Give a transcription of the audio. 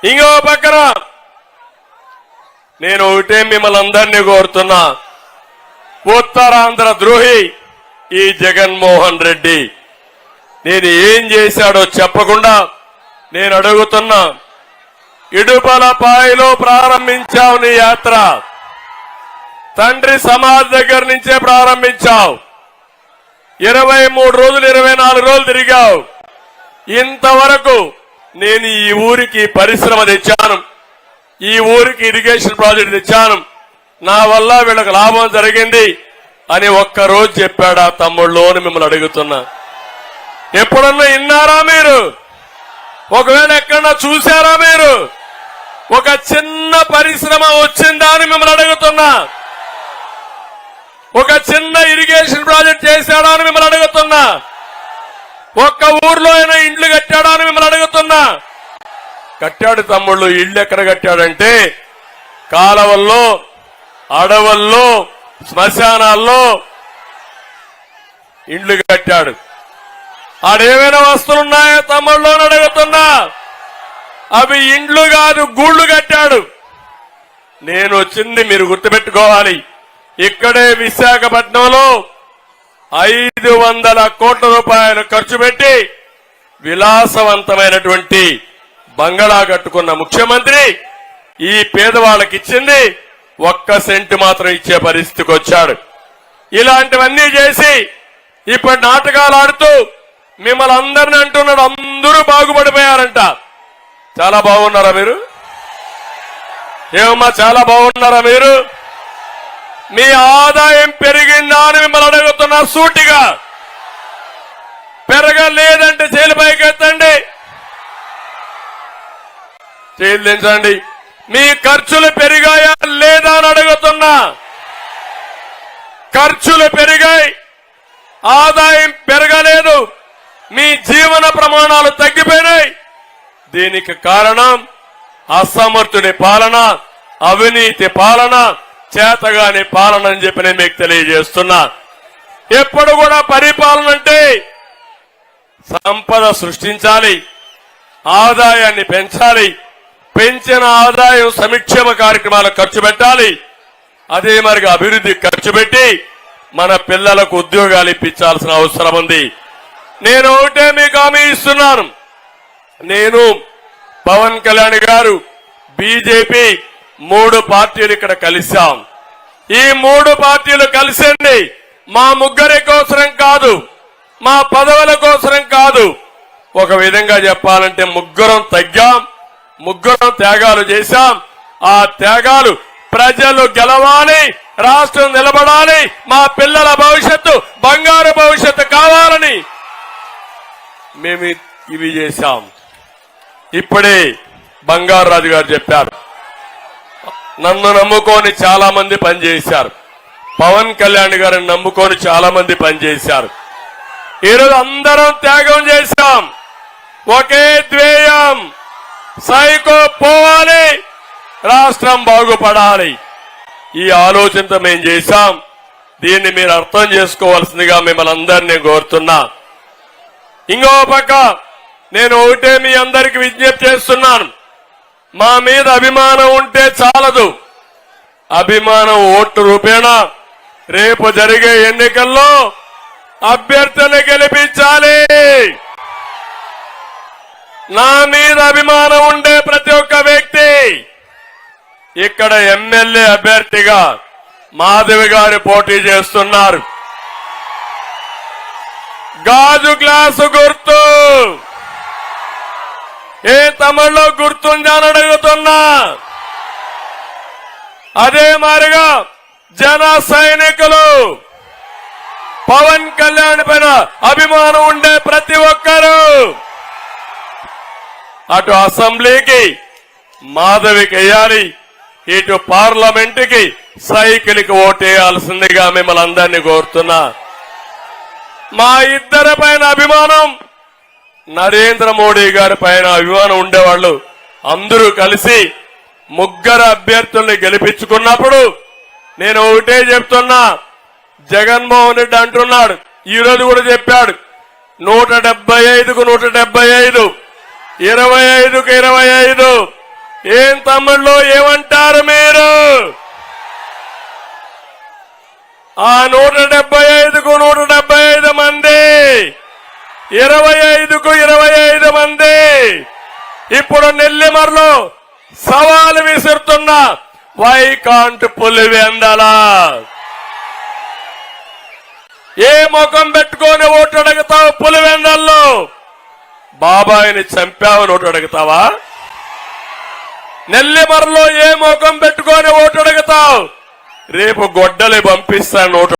ఇంకో పక్కన నేను ఒకటే మిమ్మల్ని అందరినీ కోరుతున్నా, ఉత్తరాంధ్ర ద్రోహి ఈ జగన్మోహన్ రెడ్డి నేను ఏం చేశాడో చెప్పకుండా నేను అడుగుతున్నా, ఇడుపలపాయలో ప్రారంభించావు నీ యాత్ర, తండ్రి సమాజ్ దగ్గర నుంచే ప్రారంభించావు, 23 రోజులు 24 రోజులు తిరిగావు. ఇంతవరకు నేను ఈ ఊరికి పరిశ్రమ తెచ్చాను, ఈ ఊరికి ఇరిగేషన్ ప్రాజెక్ట్ తెచ్చాను, నా వల్ల వీళ్ళకి లాభం జరిగింది అని ఒక్కరోజు చెప్పాడా తమ్ముళ్ళు అని మిమ్మల్ని అడుగుతున్నా. ఎప్పుడన్నా విన్నారా మీరు? ఒకవేళ ఎక్కడన్నా చూశారా మీరు? ఒక చిన్న పరిశ్రమ వచ్చిందా అని మిమ్మల్ని అడుగుతున్నా. ఒక చిన్న ఇరిగేషన్ ప్రాజెక్ట్ చేశాడా అని మిమ్మల్ని అడుగుతున్నా. ఒక్క ఊర్లో అయినా ఇండ్లు కట్టాడా అని మిమ్మల్ని అడుగుతున్నా. కట్టాడు తమ్ముళ్ళు. ఇళ్లు ఎక్కడ కట్టాడంటే కాలవల్లో, అడవుల్లో, శ్మశానాల్లో ఇండ్లు కట్టాడు. ఆడేమైనా వస్తువులున్నాయో తమ్ముళ్ళు అని అడుగుతున్నా. అవి ఇండ్లు కాదు, గూళ్లు కట్టాడు. నేను వచ్చింది మీరు గుర్తుపెట్టుకోవాలి, ఇక్కడే విశాఖపట్నంలో 500 కోట్ల రూపాయలు ఖర్చు పెట్టి విలాసవంతమైనటువంటి బంగళా కట్టుకున్న ముఖ్యమంత్రి ఈ పేదవాళ్ళకి ఇచ్చింది 1 సెంటు మాత్రం ఇచ్చే పరిస్థితికి వచ్చాడు. ఇలాంటివన్నీ చేసి ఇప్పుడు నాటకాలు ఆడుతూ మిమ్మల్ని అందరిని అంటున్నాడు, అందరూ బాగుపడిపోయారంట. చాలా బాగున్నారా మీరు? ఏమమ్మా చాలా బాగున్నారా మీరు? మీ ఆదాయం పెరిగిందా అని మిమ్మల్ని అడుగుతున్నా సూటిగా. పెరగలేదంటే చేలు పైకెత్తండి, చేలు దించండి. మీ ఖర్చులు పెరిగాయా లేదా అని అడుగుతున్నా. ఖర్చులు పెరిగాయి, ఆదాయం పెరగలేదు, మీ జీవన ప్రమాణాలు తగ్గిపోయినాయి. దీనికి కారణం అసమర్థుడి పాలన, అవినీతి పాలన, చేతగాని పాలన అని చెప్పి నేను మీకు తెలియజేస్తున్నా. ఎప్పుడు కూడా పరిపాలన అంటే సంపద సృష్టించాలి, ఆదాయాన్ని పెంచాలి, పెంచిన ఆదాయం సంక్షేమ కార్యక్రమాలకు ఖర్చు పెట్టాలి, అదే మరిగా అభివృద్ధి ఖర్చు పెట్టి మన పిల్లలకు ఉద్యోగాలు ఇప్పించాల్సిన అవసరం ఉంది. నేను ఒకటే మీకు హామీ ఇస్తున్నాను, నేను పవన్ కళ్యాణ్ గారు బీజేపీ 3 పార్టీలు ఇక్కడ కలిశాం. ఈ 3 పార్టీలు కలిసింది మా ముగ్గురి కోసరం కాదు, మా పదవుల కోసరం కాదు. ఒక విధంగా చెప్పాలంటే ముగ్గురం తగ్గాం, ముగ్గురం త్యాగాలు చేశాం. ఆ త్యాగాలు ప్రజలు గెలవాలి, రాష్ట్రం నిలబడాలి, మా పిల్లల భవిష్యత్తు బంగారు భవిష్యత్తు కావాలని మేము ఇవి చేశాం. ఇప్పుడే బంగారు రాజు గారు చెప్పారు, నన్ను నమ్ముకొని చాలా మంది పనిచేశారు, పవన్ కళ్యాణ్ గారిని నమ్ముకొని చాలా మంది పనిచేశారు. ఈరోజు అందరం త్యాగం చేశాం. ఒకే ధ్యేయం, సైకో పోవాలి, రాష్ట్రం బాగుపడాలి. ఈ ఆలోచనతో మేము చేశాం. దీన్ని మీరు అర్థం చేసుకోవాల్సిందిగా మిమ్మల్ని అందరినీ కోరుతున్నా. ఇంకో పక్క నేను ఒకటే మీ అందరికి విజ్ఞప్తి చేస్తున్నాను, మా మీద అభిమానం ఉంటే చాలదు. అభిమానం ఓటు రూపేణా రేపు జరిగే ఎన్నికల్లో అభ్యర్థులు గెలిపించాలి. నా మీద అభిమానం ఉండే ప్రతి ఒక్క వ్యక్తి ఇక్కడ ఎమ్మెల్యే అభ్యర్థిగా మాధవి గారు పోటీ చేస్తున్నారు. గాజు గ్లాసు గుర్తు ఏ తమిళలో గుర్తుందా అని అడుగుతున్నా. అదే మాదిరిగా జన సైనికులు, పవన్ కళ్యాణ్ పైన అభిమానం ఉండే ప్రతి ఒక్కరూ అటు అసెంబ్లీకి మాధవికి వేయాలి, ఇటు పార్లమెంటుకి సైకిల్కి ఓటేయాల్సిందిగా మిమ్మల్ని అందరినీ కోరుతున్నా. మా ఇద్దరి పైన అభిమానం, నరేంద్ర మోడీ గారి పైన అభిమానం ఉండేవాళ్ళు అందరూ కలిసి ముగ్గురు అభ్యర్థుల్ని గెలిపించుకున్నప్పుడు నేను ఒకటే చెప్తున్నా, జగన్మోహన్ రెడ్డి అంటున్నాడు, ఈ రోజు కూడా చెప్పాడు, 175కు 175, 25కు 25, ఏం తమ్ముళ్ళు ఏమంటారు మీరు? ఆ 175కు 175 మంది, 25కు 25 మంది. ఇప్పుడు నెల్లిమర్లో సవాలు విసురుతున్న వైకాంట్ పులివెందల ఏ ముఖం పెట్టుకొని ఓటు అడుగుతావు? పులివెందల్లో బాబాయిని చంపావని ఓటు అడుగుతావా? నెల్లిమర్లో ఏ ముఖం పెట్టుకొని ఓటు అడుగుతావు? రేపు గొడ్డలి పంపిస్తాను ఓటు